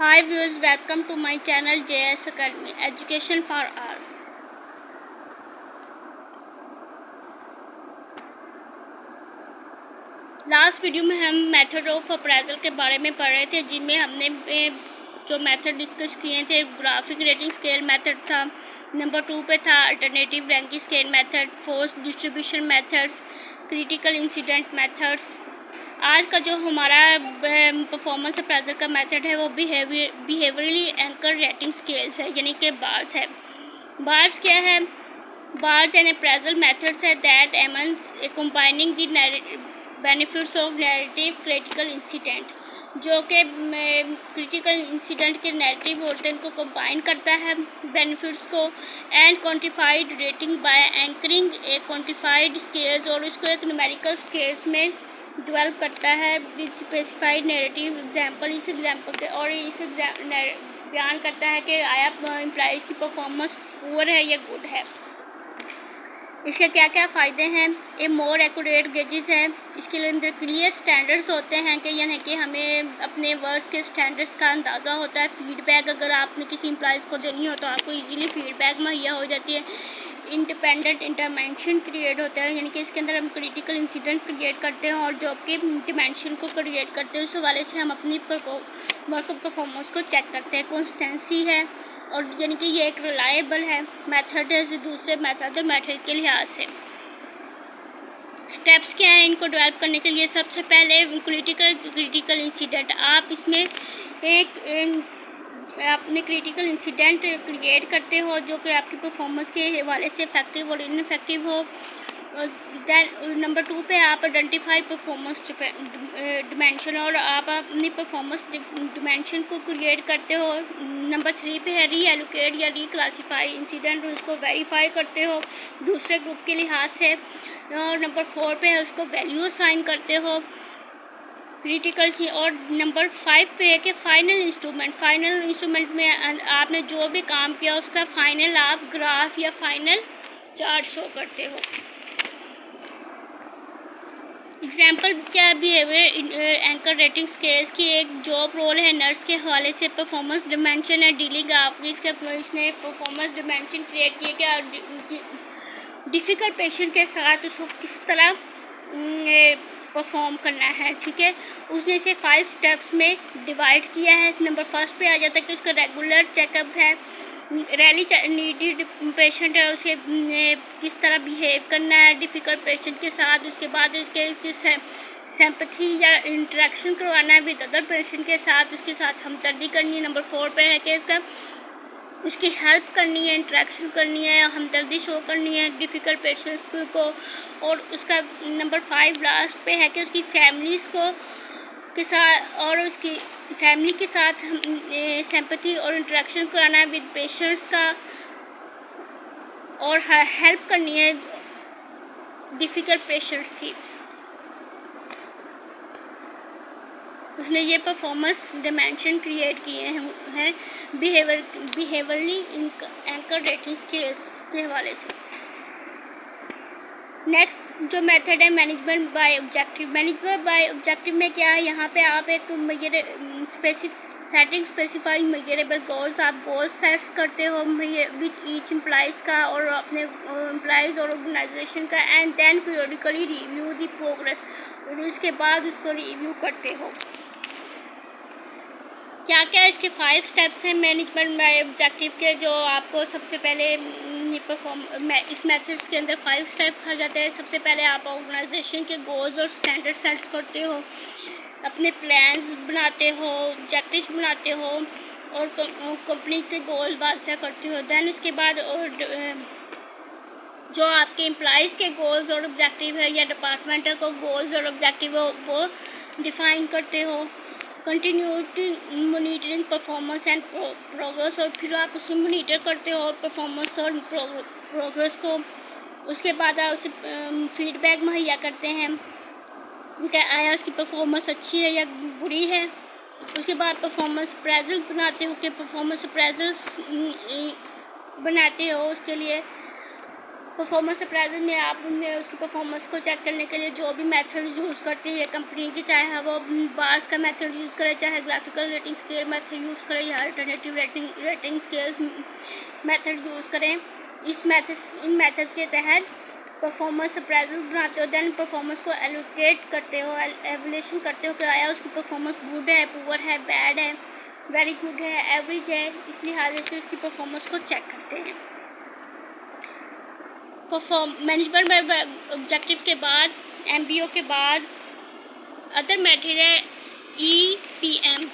Hi viewers, welcome to my channel JS Academy Education for All। Last video में हम method of appraisal के बारे में पढ़ रहे थे, जिनमें हमने जो मेथड डिस्कस किए थे, ग्राफिक रेटिंग स्केल मेथड था, नंबर 2 पे था alternative ranking scale method, force distribution methods, critical incident methods. आज का जो हमारा परफॉर्मेंस अप्रेजल का मेथड है वो बिहेवियरली एंकर रेटिंग स्केल्स है, यानी कि बार्स है। बार्स क्या है? बार्स एंड अप्रेजल मेथड्स है that aims combining the benefits of narrative critical incident, जो कि क्रिटिकल इंसिडेंट के नैरेटिव होते हैं उनको कंबाइन करता है बेनिफिट्स को, and quantified rating by anchoring a quantified scales, और इसको एक न्यूमेरिकल स्केल्स में डेवलप करता है विद स्पेसिफाइड नैरेटिव एग्जाम्पल। इस एग्जाम्पल के और इस बयान करता है कि आया एम्प्लॉइज़ की परफॉर्मेंस पुअर है या गुड है। इसके क्या क्या फ़ायदे हैं? ये मोर एक्यूरेट गेजेस है, इसके अंदर क्लियर स्टैंडर्ड्स होते हैं कि यानी कि हमें अपने वर्क के स्टैंडर्ड्स का अंदाज़ा होता है। फीडबैक अगर आपने किसी एम्प्लॉइज़ को देनी हो तो आपको इजीली फीडबैक मुहैया हो जाती है। इंडिपेंडेंट इंटरमेंशन क्रिएट होता है, यानी कि इसके अंदर हम क्रिटिकल इंसिडेंट क्रिएट करते हैं और जॉब के डिमेंशन को क्रिएट करते हैं, उस हवाले से हम अपनी वर्क परफॉर्मेंस को चेक करते हैं। कंसिस्टेंसी है, और यानी कि ये एक रिलायबल है मेथड है दूसरे मेथड के लिहाज से। स्टेप्स क्या है इनको डेवलप करने के लिए? सबसे पहले क्रिटिकल इंसिडेंट, आप इसमें एक अपने क्रिटिकल इंसिडेंट क्रिएट करते हो जो कि आपकी परफॉर्मेंस के हवाले से इफेक्टिव और इनफेक्टिव हो। दैन नंबर 2 पे आप आइडेंटिफाई परफॉर्मेंस डिमेंशन, और आप अपनी परफॉर्मेंस डिमेंशन को क्रिएट करते हो। नंबर 3 पे है री एलोकेट या री क्लासीफाई इंसिडेंट, उसको वेरीफाई करते हो दूसरे ग्रुप के लिहाज से। और नंबर 4 पे है उसको वैल्यू असाइन करते हो क्रिटिकल सी। और नंबर 5 पे है कि फाइनल इंस्ट्रूमेंट में आपने जो भी काम किया उसका फाइनल आप ग्राफ या फाइनल चार्ट शो करते हो। एग्जाम्पल क्या? बिहेवियर एंकर रेटिंग स्केल्स की एक जॉब रोल है नर्स के हवाले से परफॉर्मेंस डिमेंशन है डीलिंग। आपकी इसके इसने परफॉर्मेंस डिमेंशन क्रिएट किया कि डिफ़िकल्ट पेशेंट के साथ उसको किस तरह परफॉर्म करना है, ठीक है। उसने इसे 5 स्टेप्स में डिवाइड किया है। नंबर 1 पे आ जाता है कि उसका रेगुलर चेकअप है, रैली नीडेड पेशेंट है, उसे किस तरह बिहेव करना है डिफ़िकल्ट पेशेंट के साथ। उसके बाद उसके सिंपैथी या इंटरेक्शन करवाना है विद अदर पेशेंट के साथ, उसके साथ हमदर्दी करनी है। नंबर 4 पे है कि उसकी हेल्प करनी है, इंटरेक्शन करनी है, हमदर्दी शो करनी है डिफ़िकल्ट पेशेंट्स को। और उसका नंबर 5 लास्ट पे है कि उसकी फैमिलीज़ को के साथ और उसकी फैमिली के साथ सिंपैथी और इंटरेक्शन कराना है विद पेशेंट्स का, और हेल्प करनी है डिफ़िकल्ट पेशेंट्स की। उसने ये परफॉर्मेंस डिमेंशन क्रिएट किए हैं बिहेवियरली एंकर रेटिंग स्केल्स के हवाले से। नेक्स्ट जो मेथड है management by objective. Management by objective में क्या है? यहाँ पे आप एक स्पेसिफाइंग मेजरेबल गोल्स, आप गोल्स सेट्स करते हो विच ईच एम्प्लॉइज़ का और अपने एम्प्लॉइज़ और ऑर्गेनाइजेशन का, and then periodically review the progress, और उसके बाद उसको रिव्यू करते हो। क्या क्या इसके 5 स्टेप्स हैं मैनेजमेंट बाय ऑब्जेक्टिव के, जो आपको सबसे पहले इस मेथड्स के अंदर 5 स्टेप आ जाते हैं। सबसे पहले आप ऑर्गेनाइजेशन के गोल्स और स्टैंडर्ड सेट करते हो, अपने प्लान्स बनाते हो, ऑब्जेक्टिव्स बनाते हो, और कंपनी के गोल वाज़ह करते हो। दैन उसके बाद और जो आपके एम्प्लॉइज़ के गोल्स और ऑब्जेक्टिव है या डिपार्टमेंट को गोल्स और ऑब्जेक्टिव हो वो डिफ़ाइन करते हो। Continuity monitoring performance and progress, और फिर आप उसे मॉनिटर करते हो परफॉर्मेंस और प्रोग्रेस को। उसके बाद आप उसे फीडबैक मुहैया करते हैं कि आया उसकी परफॉर्मेंस अच्छी है या बुरी है। उसके बाद परफॉर्मेंस अप्रेजल बनाते हो कि परफॉर्मेंस अप्रेजल्स बनाते हो उसके लिए। परफॉर्मेंस अप्रेजल में आप उसकी परफॉर्मेंस को चेक करने के लिए जो भी मेथड यूज़ करती है कंपनी की, चाहे वो बार्स का मेथड यूज़ करे, चाहे graphical rating scale method use करें या alternative rating scales method use करें, इन मेथड के तहत परफॉर्मेंस अप्रेजल बनाते हो। देन परफॉर्मेंस को एलोकेट करते हो, एवल्यूएशन करते हो कि आया उसकी परफॉर्मेंस गुड है, पुअर है, बैड है, वेरी गुड है, एवरेज है। इस लिहाज से उसकी परफॉर्मेंस को चेक करते हैं। मैनेजमेंट ऑब्जेक्टिव के बाद MBO के बाद अदर मेथड है EPM।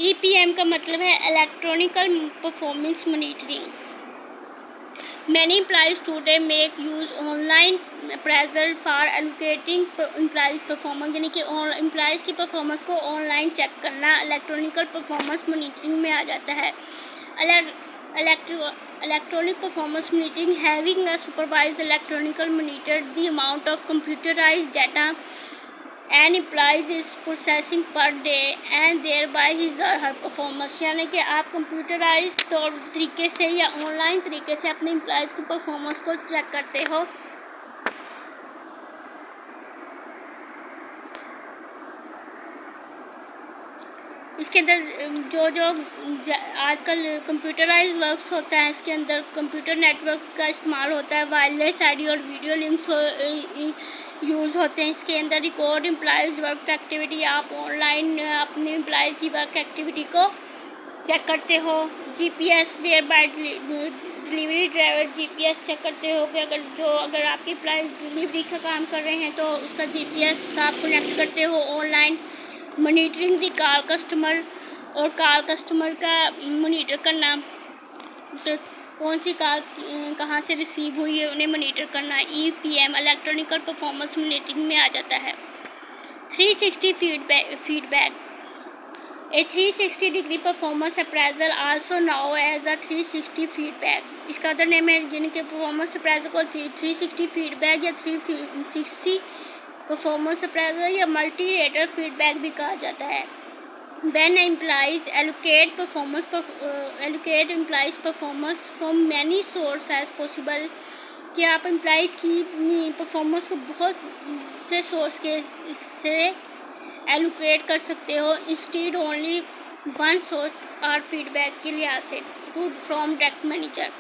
EPM का मतलब है electronical performance monitoring. Many employees today make use online appraisal for allocating employees performance, यानी कि एम्प्लॉयज़ की परफॉर्मेंस को ऑनलाइन चेक करना इलेक्ट्रॉनिकल परफॉर्मेंस मॉनिटरिंग में आ जाता है। Electronic performance monitoring having a supervised electronical monitor the amount of computerized data an employee is processing per day and thereby his or her performance, यानी कि आप computerise तरीके से या ऑनलाइन तरीके से अपने एम्प्लॉयज़ की परफॉर्मेंस को चेक करते हो। इसके अंदर जो आजकल कंप्यूटराइज वर्क्स होता है, इसके अंदर कंप्यूटर नेटवर्क का इस्तेमाल होता है, वायरलेस आईडी और वीडियो लिंक्स यूज़ होते हैं। इसके अंदर रिकॉर्ड एम्प्लॉयज़ वर्क एक्टिविटी, आप ऑनलाइन अपने एम्प्लॉयज़ की वर्क एक्टिविटी को चेक करते हो। GPS wear by delivery driver GPS check करते हो कि अगर आपके एम्प्लॉयज़ डिलीवरी का काम कर रहे हैं तो उसका GPS आप कनेक्ट करते हो ऑनलाइन। मॉनिटरिंग दी कॉल कस्टमर, और कॉल कस्टमर का मॉनिटर करना, तो कौन सी कॉल कहाँ से रिसीव हुई है उन्हें मॉनिटर करना EPM इलेक्ट्रॉनिकल परफॉर्मेंस मॉनिटरिंग में आ जाता है। 360 feedback a 360 degree performance appraisal also now as a 360 feedback. इसका अदर नेम है, यानी कि परफॉर्मेंस अप्रेजल को 360 फीडबैक या 360 परफॉर्मेंस अप्रेजल या मल्टी रेटर फीडबैक भी कहा जाता है। When employees allocate employees performance from many sources as possible, कि आप एम्प्लॉयज़ की परफॉर्मेंस को बहुत से सोर्स के से एलोकेट कर सकते हो, इंस्टेड ओनली वन सोर्स और फीडबैक के लिहाज से to from direct manager.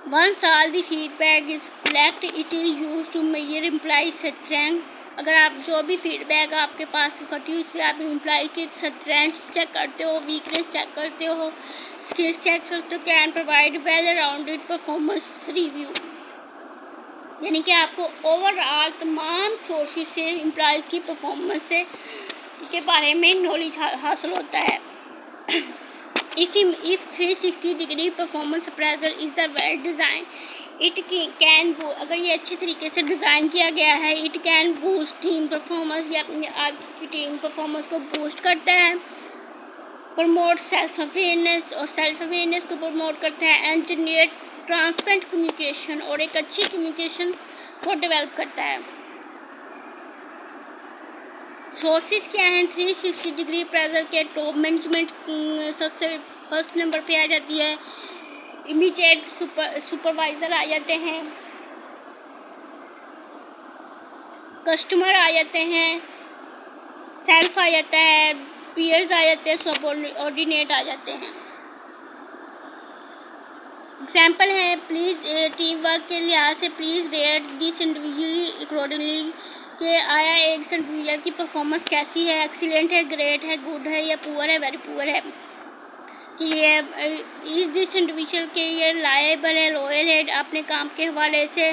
Once all the feedback is collected, it is used to measure employee strengths। अगर आप जो भी फीडबैक आपके पास इकट्ठी हुई उससे आप एम्प्लॉय के स्ट्रेंथ्स चेक करते हो, वीकनेस चेक करते हो, स्किल्स चेक करते हो, can provide well rounded performance review, यानी कि आपको ओवरऑल तमाम सोर्सेज से एम्प्लॉयज़ की परफॉर्मेंस से के बारे में नॉलेज हासिल होता है। If 360 degree performance appraisal is a well designed, it can अगर ये अच्छे तरीके से डिज़ाइन किया गया है, it can boost team performance, या आपकी टीम परफॉर्मेंस को बूस्ट करता है, प्रमोट सेल्फ अवेयरनेस और सेल्फ अवेयरनेस को प्रमोट करता है, एंड जनरेट ट्रांसपेरेंट कम्युनिकेशन और एक अच्छी कम्युनिकेशन को डेवलप करता है। सोर्सेज क्या हैं 360 डिग्री अप्रेजल के? टॉप मैनेजमेंट सबसे फर्स्ट नंबर पे आ जाती है, इमीडिएट सुपरवाइज़र आ जाते हैं, कस्टमर आ जाते हैं, सेल्फ आ जाता है, पीयर्स आ जाते हैं, सबऑर्डिनेट आ जाते हैं। एग्जाम्पल है, प्लीज़ टीम वर्क के लिहाज से please rate this individually accordingly, कि आया एक इंडिविजुअल की परफॉर्मेंस कैसी है, एक्सीलेंट है, ग्रेट है, गुड है या पुअर है, वेरी पुअर है, कि ये इस दिस इंडिविजुअल के ये लायबल है, लॉयल है, अपने काम के हवाले से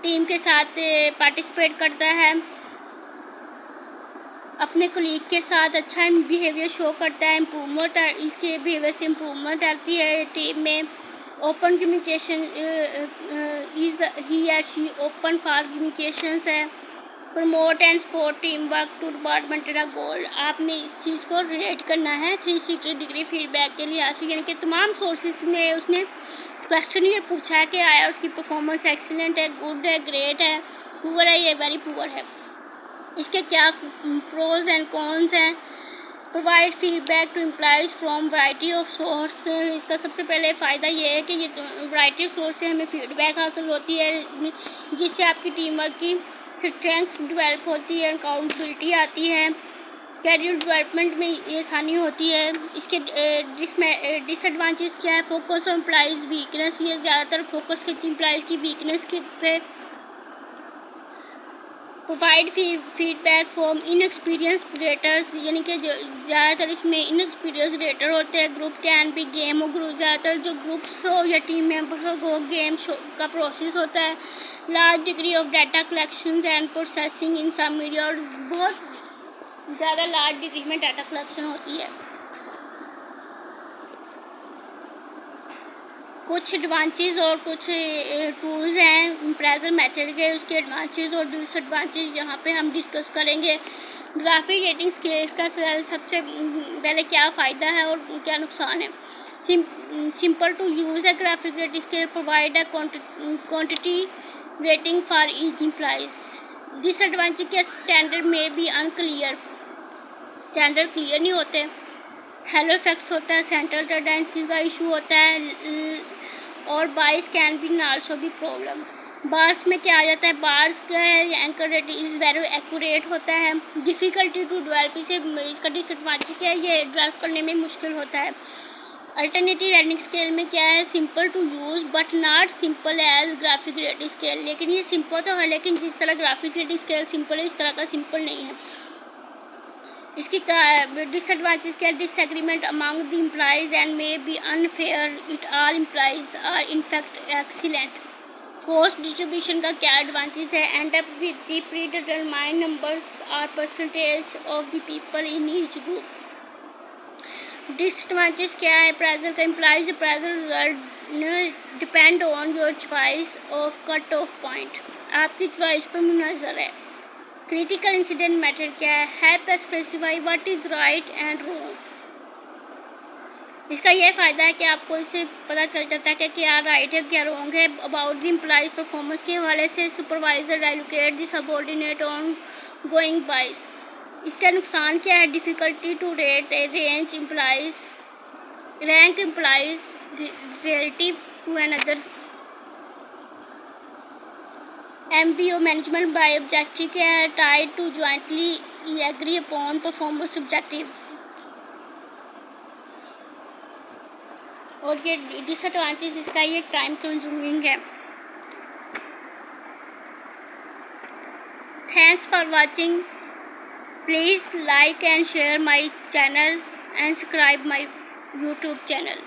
टीम के साथ पार्टिसिपेट करता है, अपने कलीग के साथ अच्छा बिहेवियर शो करता है, इम्प्रूवमेंट इसके बिहेवियर से इम्प्रूवमेंट आती है टीम में। ओपन कम्युनिकेशन इज ही या शी ओपन फॉर कम्युनिकेशंस है, promote and support team work to department का गोल। आपने इस चीज़ को रिलेट करना है 360 डिग्री फीडबैक के लिहाज से, यानी कि तमाम सोर्सेज में उसने क्वेश्चन ये पूछा है कि आया उसकी परफॉर्मेंस एक्सीलेंट है, गुड है, ग्रेट है, पुअर है या वेरी पुअर है, इसके क्या प्रोज एंड कॉन्स हैं, provide feedback to employees from variety of source. इसका सबसे पहले फ़ायदा ये है कि ये वैरायटी ऑफ सोर्स से हमें फीडबैक हासिल होती है, जिससे आपकी टीम वर्क की स्ट्रेंथ डेवलप होती है, अकाउंटेबिलिटी आती है, कैरियर डेवलपमेंट में ये आसानी होती है। इसके डिसएडवांटेज क्या है? फोकस ऑन एम्प्लॉइज वीकनेस, ये ज़्यादातर फोकस करती है एम्प्लॉइज़ की वीकनेस के पे। Provide feedback from inexperience raters, यानी कि ज़्यादातर इसमें इनएक्सपीरियंस रेटर होते हैं। ग्रुप कैन बी गेम और ग्रुप, ज़्यादातर जो ग्रुप्स हो या टीम मेंबर हो, गेम का प्रोसेस होता है। Large degree of data collection and processing in some media, और बहुत ज़्यादा लार्ज डिग्री में डाटा कलेक्शन होती है। कुछ एडवांटेज और कुछ टूल्स हैं अप्रेजल मेथड के, उसके एडवांटेज और डिसएडवांटेज यहाँ पे हम डिस्कस करेंगे। ग्राफिक रेटिंग स्केल का सबसे पहले क्या फ़ायदा है और क्या नुकसान है। सिंपल टू यूज़ है ग्राफिक रेटिंग स्केल, प्रोवाइड है quantity rating for each employees. Disadvantage के स्टैंडर्ड में भी अनक्लियर, स्टैंडर्ड क्लियर नहीं होते। हेलो इफेक्ट्स होता है, सेंट्रल टेंडेंसी का इशू होता है, और बाइस कैन बी आल्सो भी प्रॉब्लम। बार्स में क्या आ जाता है? बार्स का anchor rating is very accurate होता है। डिफ़िकल्टी टू डेवलप, इसे इसका डिसएडवांटेज क्या है? ये डेवलप करने में मुश्किल होता है। अल्टरनेटिव रेटिंग स्केल में क्या है? Simple to use but not simple as graphic rating scale, लेकिन ये सिंपल तो है, लेकिन जिस तरह ग्राफिक रेटिंग स्केल सिंपल है, इस तरह का सिंपल नहीं है। इसकी डिसएडवांटेज क्या है? Disagreement among the employees and may be unfair, it all employees are in fact excellent. Force distribution का क्या एडवांटेज है? End up with the predetermined numbers और percentage of the people in each group. Disadvantage क्या है? Appraisal का employees appraisal result depend on your choice of cut off point, आपकी choice पर मुनहसर है। क्रिटिकल इंसिडेंट मेथड क्या है? Help specify what is right and wrong. इसका यह फ़ायदा है कि आपको इससे पता चल जाता है कि क्या राइट है क्या रॉन्ग है। अबाउट द एम्प्लॉइज परफॉर्मेंस के हवाले से supervisor allocate the subordinate on going bias. इसका नुकसान क्या है? Difficulty to rate range employees, rank employees relative to another. MBO management by objective क्या है? Tied to jointly agree upon performance objective. और ये डिसएडवांटेज इसका ये टाइम कंज्यूमिंग है। Thanks for watching, please like and share my channel and subscribe my YouTube channel.